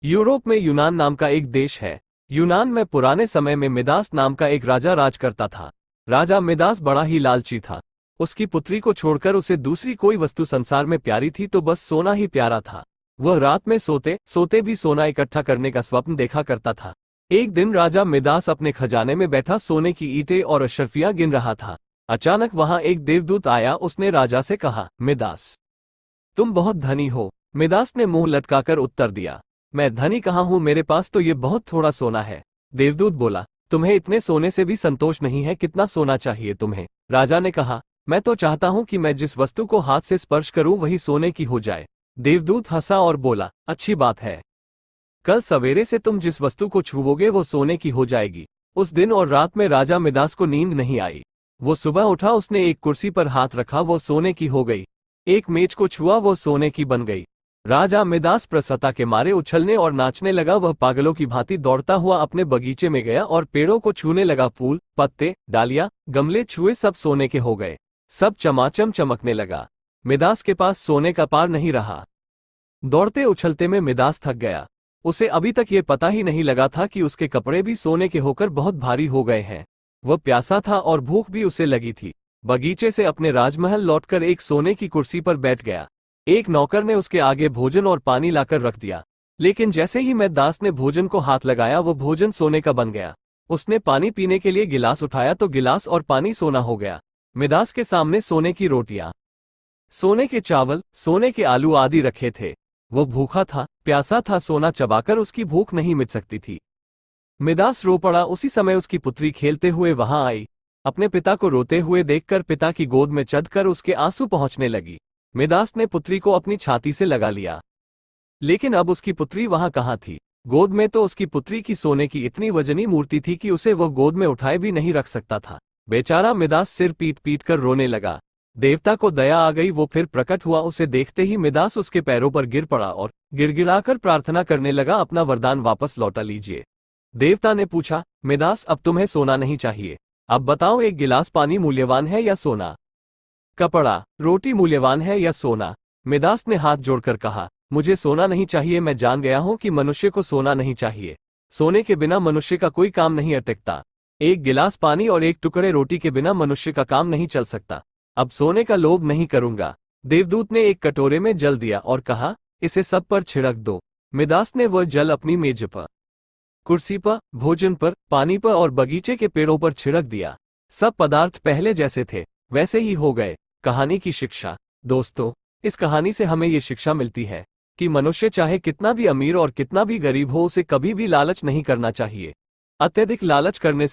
Europe में यूनान नाम का एक देश है। यूनान में पुराने समय में मिदास नाम का एक राजा राज करता था। राजा मिदास बड़ा ही लालची था। उसकी पुत्री को छोड़कर उसे दूसरी कोई वस्तु संसार में प्यारी थी तो बस सोना ही प्यारा था। वह रात में सोते सोते भी सोना इकट्ठा करने का स्वप्न देखा करता था। एक दिन राजा मिदास अपने खजाने में बैठा सोने की ईंटें और अशर्फियां गिन रहा था। अचानक वहां एक देवदूत आया। उसने राजा से कहा, मिदास, तुम बहुत धनी हो। मिदास ने मुंह लटकाकर उत्तर दिया, मैं धनी कहाँ हूं, मेरे पास तो ये बहुत थोड़ा सोना है। देवदूत बोला, तुम्हें इतने सोने से भी संतोष नहीं है, कितना सोना चाहिए तुम्हें? राजा ने कहा, मैं तो चाहता हूं कि मैं जिस वस्तु को हाथ से स्पर्श करूं वही सोने की हो जाए। देवदूत हंसा और बोला, अच्छी बात है, कल सवेरे से तुम जिस वस्तु को छुओगे वो सोने की हो जाएगी। उस दिन और रात में राजा मिदास को नींद नहीं आई। वो सुबह उठा, उसने एक कुर्सी पर हाथ रखा, वो सोने की हो गई। एक मेज को छुआ, वो सोने की बन गई। राजा मिदास प्रसन्नता के मारे उछलने और नाचने लगा। वह पागलों की भांति दौड़ता हुआ अपने बगीचे में गया और पेड़ों को छूने लगा। फूल, पत्ते, डालियां, गमले छुए, सब सोने के हो गए। सब चमाचम चमकने लगा। मिदास के पास सोने का पार नहीं रहा। दौड़ते उछलते में मिदास थक गया। उसे अभी तक ये पता ही नहीं लगा था कि उसके कपड़े भी सोने के होकर बहुत भारी हो गए हैं। वह प्यासा था और भूख भी उसे लगी थी। बगीचे से अपने राजमहल लौटकर एक सोने की कुर्सी पर बैठ गया। एक नौकर ने उसके आगे भोजन और पानी लाकर रख दिया, लेकिन जैसे ही मिदास ने भोजन को हाथ लगाया वो भोजन सोने का बन गया। उसने पानी पीने के लिए गिलास उठाया तो गिलास और पानी सोना हो गया। मिदास के सामने सोने की रोटियां, सोने के चावल, सोने के आलू आदि रखे थे। वो भूखा था, प्यासा था, सोना चबाकर उसकी भूख नहीं मिट सकती थी। मिदास रो पड़ा। उसी समय उसकी पुत्री खेलते हुए वहां आई। अपने पिता को रोते हुए देखकर पिता की गोद में चढ़कर उसके आंसू पहुंचने लगी। मिदास ने पुत्री को अपनी छाती से लगा लिया, लेकिन अब उसकी पुत्री वहां कहाँ थी? गोद में तो उसकी पुत्री की सोने की इतनी वजनी मूर्ति थी कि उसे वह गोद में उठाए भी नहीं रख सकता था। बेचारा मिदास सिर पीट पीट कर रोने लगा। देवता को दया आ गई, वो फिर प्रकट हुआ। उसे देखते ही मिदास उसके पैरों पर गिर पड़ा और गिड़गिड़ाकर प्रार्थना करने लगा, अपना वरदान वापस लौटा लीजिए। देवता ने पूछा, मिदास, अब तुम्हें सोना नहीं चाहिए, अब बताओ, एक गिलास पानी मूल्यवान है या सोना? कपड़ा, रोटी मूल्यवान है या सोना? मिदास ने हाथ जोड़कर कहा, मुझे सोना नहीं चाहिए। मैं जान गया हूं कि मनुष्य को सोना नहीं चाहिए। सोने के बिना मनुष्य का कोई काम नहीं अटकता। एक गिलास पानी और एक टुकड़े रोटी के बिना मनुष्य का काम नहीं चल सकता। अब सोने का लोभ नहीं करूंगा। देवदूत ने एक कटोरे में जल दिया और कहा, इसे सब पर छिड़क दो। मिदास ने वह जल अपनी मेज पर, कुर्सी पर, भोजन पर, पानी पर और बगीचे के पेड़ों पर छिड़क दिया। सब पदार्थ पहले जैसे थे वैसे ही हो गए। कहानी की शिक्षा। दोस्तों, इस कहानी से हमें ये शिक्षा मिलती है कि मनुष्य चाहे कितना भी अमीर और कितना भी गरीब हो, उसे कभी भी लालच नहीं करना चाहिए। अत्यधिक लालच करने से